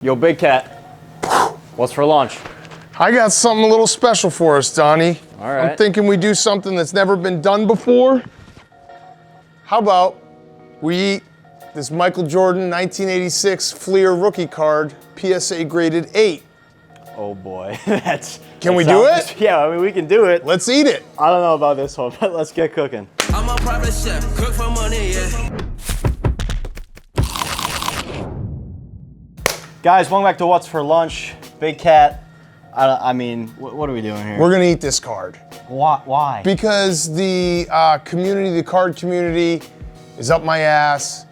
Yo, Big Cat, what's for lunch? I got something a little special for us, Donnie. All right. I'm thinking we do something that's never been done before. How about we eat this Michael Jordan 1986 Fleer rookie card, PSA graded 8. Oh boy, Can we do it? Yeah, I mean, we can do it. Let's eat it. I don't know about this one, but let's get cooking. I'm a private chef, cook for money, yeah. Guys, welcome back to What's for Lunch. Big Cat, I mean, what are we doing here? We're gonna eat this card. Why? Because the community, the card community, is up my ass.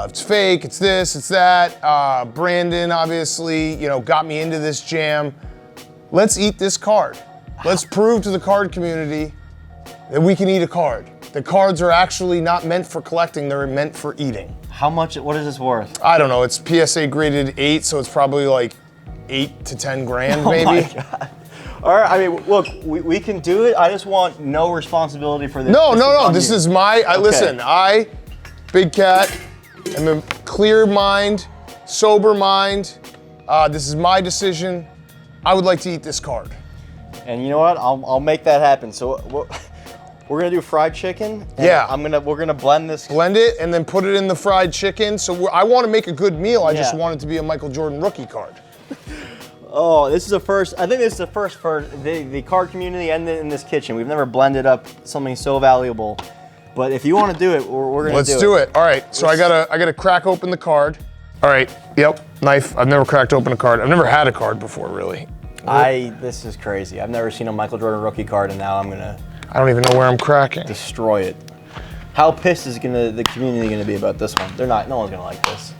It's fake, it's this, it's that. Brandon, obviously, got me into this jam. Let's eat this card. Let's prove to the card community that we can eat a card. The cards are actually not meant for collecting, they're meant for eating. How much, what is this worth? I don't know, it's PSA graded 8, so it's probably like 8 to 10 grand maybe. Oh my God. All right, I mean, look, we can do it. I just want no responsibility for this. No, this is my, listen, Big Cat, am a clear mind, sober mind. This is my decision. I would like to eat this card. And you know what? I'll make that happen. So we're gonna do fried chicken. And Yeah. we're gonna blend this. Blend it and then put it in the fried chicken. So I want to make a good meal. I just Yeah. want it to be a Michael Jordan rookie card. Oh, this is a first. I think this is the first for the card community and in this kitchen. We've never blended up something so valuable. But if you want to do it, we're gonna Let's do it. All right. So I gotta crack open the card. All right. Yep. Knife. I've never cracked open a card. I've never had a card before, really. This is crazy. I've never seen a Michael Jordan rookie card, and now I'm gonna I don't even know where I'm cracking. destroy it. How pissed is the community gonna be about this one? They're not. No one's gonna like this.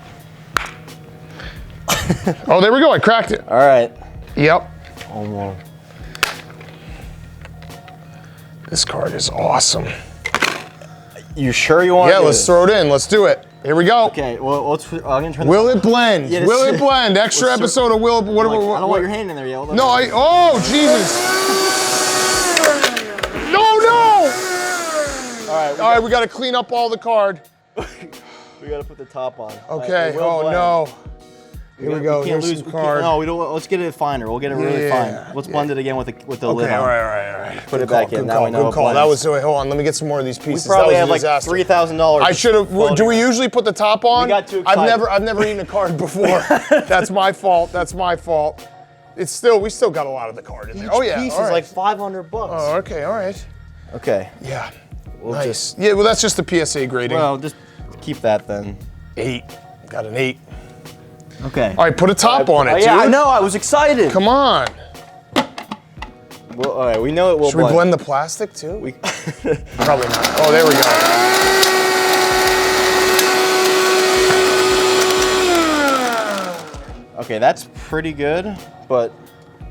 Oh, there we go. I cracked it. All right. Yep. Almost. This card is awesome. You sure you want? Yeah, let's throw it in. Let's do it. Here we go. Okay. Well, I'm gonna turn. Will it blend? Yeah, Will it blend? Extra let's episode of Will. What? I don't want your hand in there, yo. No, oh, Jesus. No. All All right, we got to clean up all the card. We gotta put the top on. Okay. It will Oh, blend. no. Here we go. We can't Here's lose. some We can't, card. no, we don't. Let's get it finer. We'll get it really fine. Let's blend it again with the lid Okay, on. all right. Put it Good call, back in. good Now call, we know good it call. That blends. was, hold on, let me get some more of these We pieces. probably that have was a like disaster. $3,000. I should have, do we usually put the top on? We got too excited. I've never eaten a card before. That's my fault, It's still, we still got a lot of the card in there. Oh yeah, Piece all is right. like $500. Oh, okay, all right. Okay. Yeah, We'll nice. Yeah, well that's just the PSA grading. Well, just keep that then. 8, got an 8. Okay. All right, put a top on it, Yeah, dude. I know. I was excited. Come on. Well, all right, we know it will Should we blend the plastic too? We Probably not. Oh, there we go. Okay, that's pretty good, but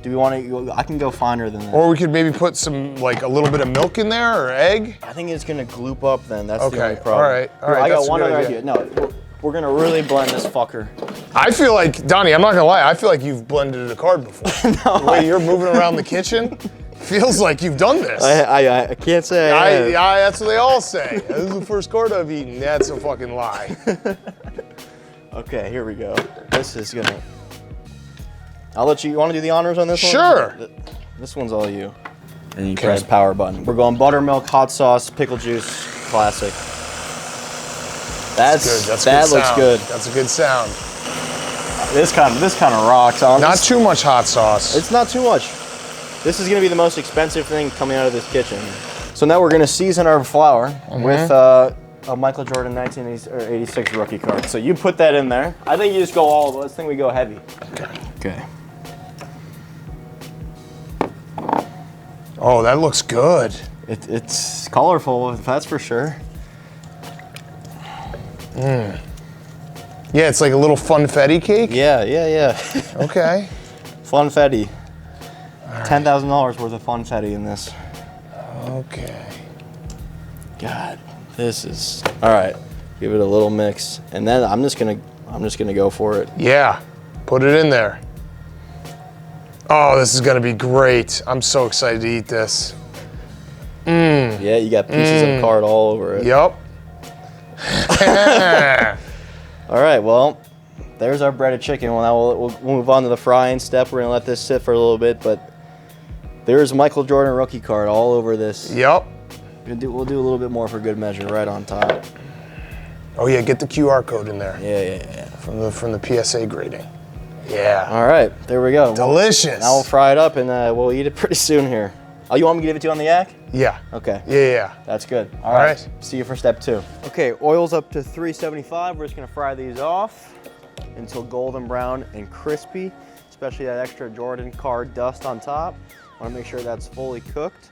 do we want to? I can go finer than that. Or we could maybe put some, like a little bit of milk in there or egg. I think it's gonna gloop up then. That's the Okay, only problem. all right, Here, I that's got a one good other idea. idea. No, we're gonna really blend this fucker. I feel like, Donnie, I'm not gonna lie, I feel like you've blended a card before. The way you're moving around the kitchen, feels like you've done this. I can't say. That's what they all say. This is the first card I've eaten. That's a fucking lie. Okay, here we go. This is gonna. I'll let you. You want to do the honors on this one? Sure. This one's all you. And you Okay. press power button. We're going buttermilk, hot sauce, pickle juice, classic. That's good. That's a that good looks sound. good. That's a good sound. This kind of rocks. Not too much hot sauce. It's not too much. This is gonna be the most expensive thing coming out of this kitchen. So now we're gonna season our flour with a Michael Jordan 1986 rookie card. So you put that in there. I think you just go all. Let's think we go heavy. Okay. Oh, that looks good. It's colorful, that's for sure. Yeah, it's like a little funfetti cake. Yeah. Okay. Funfetti. $10,000 worth of funfetti in this. Okay. God, this is all right. Give it a little mix, and then I'm just gonna go for it. Yeah, put it in there. Oh, this is gonna be great. I'm so excited to eat this. Yeah, you got pieces of card all over it. Yup. All right, well, there's our breaded chicken. Well, now we'll move on to the frying step. We're gonna let this sit for a little bit, but there's Michael Jordan rookie card all over this. Yep. We'll do a little bit more for good measure right on top. Oh yeah, get the QR code in there. Yeah. From the PSA grading. Yeah. All right, there we go. Delicious. Now we'll fry it up and we'll eat it pretty soon here. Oh, you want me to give it to you on the yak? Yeah. Okay. Yeah. That's good. All right. See you for step 2. Okay, oil's up to 375. We're just gonna fry these off until golden brown and crispy, especially that extra Jordan card dust on top. Wanna make sure that's fully cooked.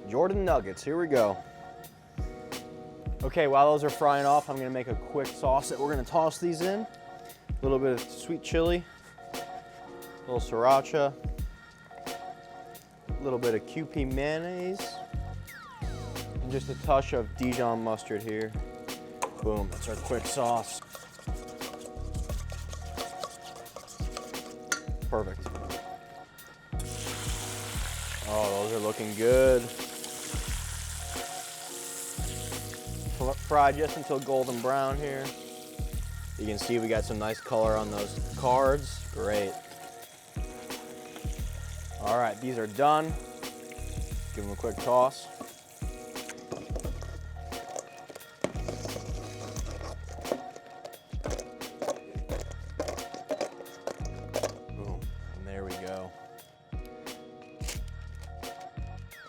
Jordan nuggets, here we go. Okay, while those are frying off, I'm gonna make a quick sauce that we're gonna toss these in. A little bit of sweet chili, a little sriracha, a little bit of QP mayonnaise, and just a touch of Dijon mustard here. Boom, that's our quick sauce. Perfect. Oh, those are looking good. Fried just until golden brown here. You can see we got some nice color on those cards. Great. All right, these are done. Give them a quick toss. Boom, and there we go.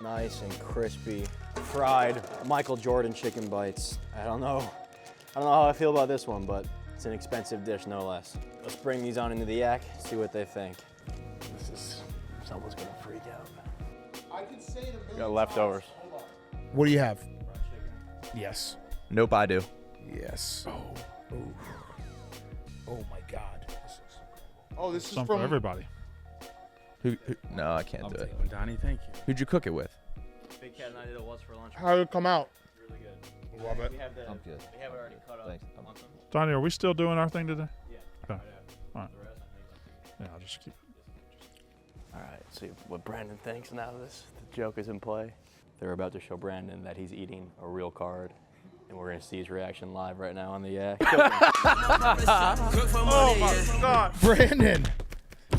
Nice and crispy, fried Michael Jordan chicken bites. I don't know how I feel about this one, but it's an expensive dish no less. Let's bring these on into the yak, see what they think. Someone's gonna freak out. I could say the Got leftovers. What do you have? Yes. Nope, I do. Yes. Oh my God. This is Some from for everybody. No, I can't do it. Donny, thank you. Who'd you cook it with? Big Cat and I did it once for lunch. How did it come out? Really good. Love it. We have I'm good. We have it already cut up. Thanks. on some. Donny, are we still doing our thing today? Yeah. Okay. Yeah. All right. The rest, I think. Yeah, I'll just keep. All right, see what Brandon thinks now this. The joke is in play. They're about to show Brandon that he's eating a real card, and we're gonna see his reaction live right now on the yak. Oh my God. Brandon,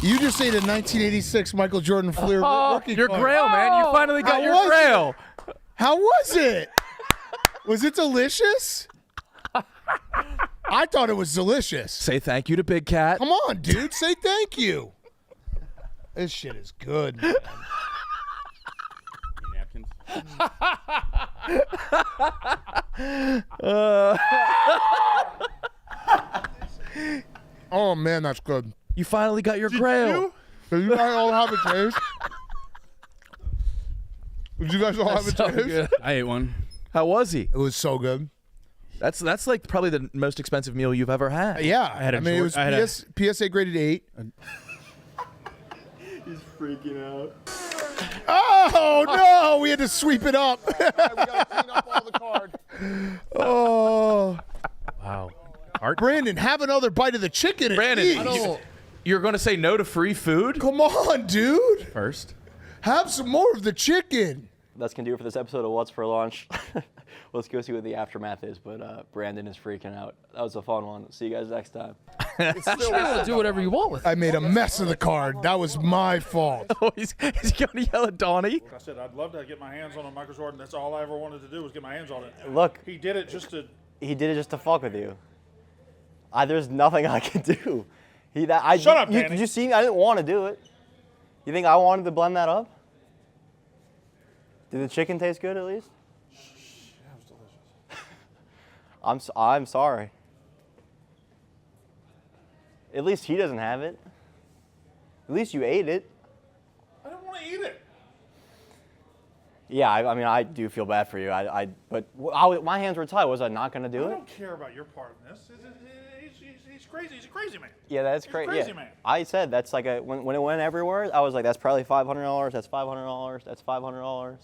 you just ate a 1986 Michael Jordan Fleer rookie Your card. grail, man. You finally got How your was grail. How was it? Was it delicious? I thought it was delicious. Say thank you to Big Cat. Come on, dude. Say thank you. This shit is good, man. Napkins. Oh, man, that's good. You finally got your grail. Did you guys all have a taste? Did you guys all have a So taste? good. I ate one. How was he? It was so good. That's like probably the most expensive meal you've ever had. Yeah. had a I mean, it was Jor- I had a- PSA graded 8. He's freaking out. Oh, no. We had to sweep it up. We got to clean up all the card. Oh. Wow. Brandon, have another bite of the chicken. and Brandon, eat. you're going to say no to free food? Come on, dude. First. Have some more of the chicken. That's gonna do it for this episode of What's for Lunch. Let's go see what the aftermath is, but Brandon is freaking out. That was a fun one. See you guys next time. Do whatever you want with it. I made a mess of the card. That was my fault. Oh, he's going to yell at Donnie? Like I said, I'd love to get my hands on a Michael Jordan. That's all I ever wanted to do was get my hands on it. Look, He did it just to. he did it just to fuck with you. There's nothing I can do. Shut up, Danny. Did you see me? I didn't want to do it. You think I wanted to blend that up? Did the chicken taste good at least? That was delicious. I'm sorry. At least he doesn't have it. At least you ate it. I don't want to eat it. Yeah, I mean, I do feel bad for you. But my hands were tied. Was I not going to do I it? don't care about your part in this. He's crazy. He's a crazy man. Yeah, that's He's crazy. crazy, Yeah. man. I said that's like when it went everywhere. I was like, that's probably $500. That's $500. That's $500.